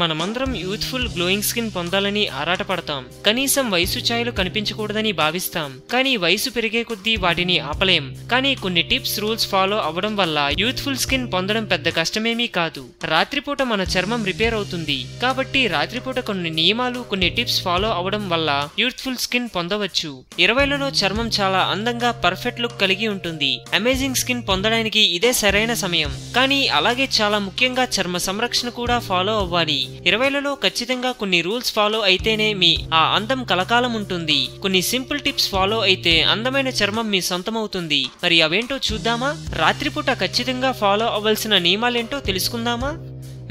మనమందరం youthful glowing skin పొందాలని ఆరాటపడతాం. కనీసం వయసు ఛాయలు కనిపించకూడదని భావిస్తాం. కానీ వయసు పెరిగే కొద్దీ వాటిని ఆపలేం. కానీ కొన్ని టిప్స్ రూల్స్ ఫాలో అవ్వడం వల్ల యూత్ఫుల్ స్కిన్ పొందడం పెద్ద కష్టమేమీ కాదు. రాత్రిపూట మన చర్మం రిపేర్ అవుతుంది కాబట్టి రాత్రిపూట కొన్ని నియమాలు కొన్ని టిప్స్ ఫాలో అవ్వడం వల్ల యూత్ఫుల్ స్కిన్ పొందవచ్చు. 20లలో చర్మం చాలా అందంగా పర్ఫెక్ట్ లుక్ కలిగి ఉంటుంది. అమేజింగ్ స్కిన్ పొందడానికి ఇదే సరైన సమయం. కానీ అలాగే చాలా ముఖ్యంగా చర్మ సంరక్షణ కూడా ఫాలో అవ్వాలి. 20లలో ఖచ్చితంగా కొన్ని రూల్స్ ఫాలో అయితేనే మీ ఆ అందం కలకాలం ఉంటుంది. కొన్ని సింపుల్ టిప్స్ ఫాలో అయితే అందమైన చర్మం మీ సొంతమవుతుంది. మరి అవేంటో చూద్దామా? రాత్రిపూట ఖచ్చితంగా ఫాలో అవ్వాల్సిన నియమాలేంటో తెలుసుకుందామా?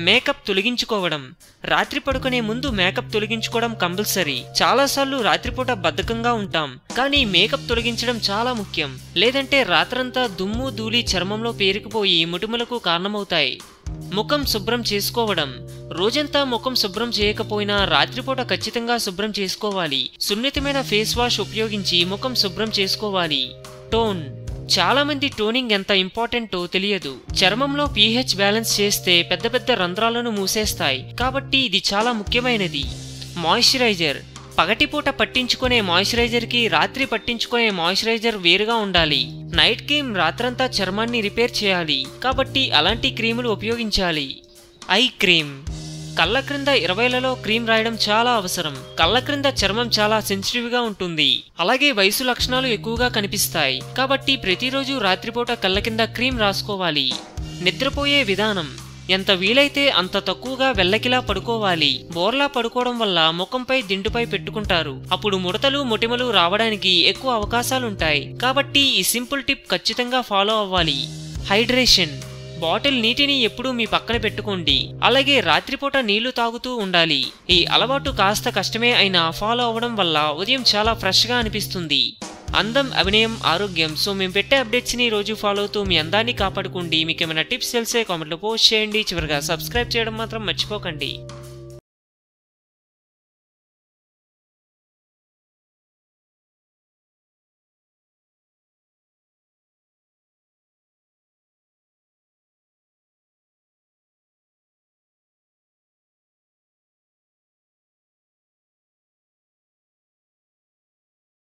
మేకప్ తొలగించుకోవడం. రాత్రి పడుకునే ముందు మేకప్ తొలగించుకోవడం కంపల్సరీ. చాలాసార్లు రాత్రిపూట బద్ధకంగా ఉంటాం, కానీ మేకప్ తొలగించడం చాలా ముఖ్యం. లేదంటే రాత్రంతా దుమ్ము ధూళి చర్మంలో పేరుకుపోయి ముటిమలకు కారణమవుతాయి. ముఖం శుభ్రం చేసుకోవడం. రోజంతా ముఖం శుభ్రం చేయకపోయినా రాత్రిపూట ఖచ్చితంగా శుభ్రం చేసుకోవాలి. సున్నితమైన ఫేస్ వాష్ ఉపయోగించి ముఖం శుభ్రం చేసుకోవాలి. టోన్. చాలా మంది టోనింగ్ ఎంత ఇంపార్టెంటో తెలియదు. చర్మంలో pH బ్యాలెన్స్ చేస్తే పెద్ద పెద్ద రంధ్రాలను మూసేస్తాయి, కాబట్టి ఇది చాలా ముఖ్యమైనది. మాయిశ్చరైజర్. పగటిపూట పట్టించుకునే మాయిశ్చరైజర్ కి రాత్రి పట్టించుకునే మాయిశ్చరైజర్ వేరుగా ఉండాలి. నైట్ క్రీమ్ రాత్రంతా చర్మాన్ని రిపేర్ చేయాలి, కాబట్టి అలాంటి క్రీములు ఉపయోగించాలి. Ice cream. కళ్ళ క్రింద 20లలో క్రీమ్ రాయడం చాలా అవసరం. కళ్ళ క్రింద చర్మం చాలా సెన్సిటివ్ గా ఉంటుంది. అలాగే వయసు లక్షణాలు ఎక్కువగా కనిపిస్తాయి, కాబట్టి ప్రతిరోజు రాత్రిపూట కళ్ళ కింద క్రీమ్ రాసుకోవాలి. నిద్రపోయే విధానం. ఎంత వీలైతే అంత తక్కువగా వెల్లకిలా పడుకోవాలి. బోర్లా పడుకోవడం వల్ల ముఖంపై దిండుపై పెట్టుకుంటారు. అప్పుడు ముడతలు మొటిమలు రావడానికి ఎక్కువ అవకాశాలుంటాయి. కాబట్టి ఈ సింపుల్ టిప్ ఖచ్చితంగా ఫాలో అవ్వాలి. హైడ్రేషన్. బాటిల్ నీటిని ఎప్పుడూ మీ పక్కన పెట్టుకోండి. అలాగే రాత్రిపూట నీళ్లు తాగుతూ ఉండాలి. ఈ అలవాటు కాస్త కష్టమే అయినా ఫాలో అవ్వడం వల్ల ఉదయం చాలా ఫ్రెష్ గా అనిపిస్తుంది. అందం, అభినయం, ఆరోగ్యం. సో మేము పెట్టే అప్డేట్స్ ని రోజు ఫాలో అవుతూ మీ అందాన్ని కాపాడుకోండి. మీకు ఏమైనా టిప్స్ తెలిసే కామెంట్లో పోస్ట్ చేయండి. చివరిగా సబ్స్క్రైబ్ చేయడం మాత్రం మర్చిపోకండి.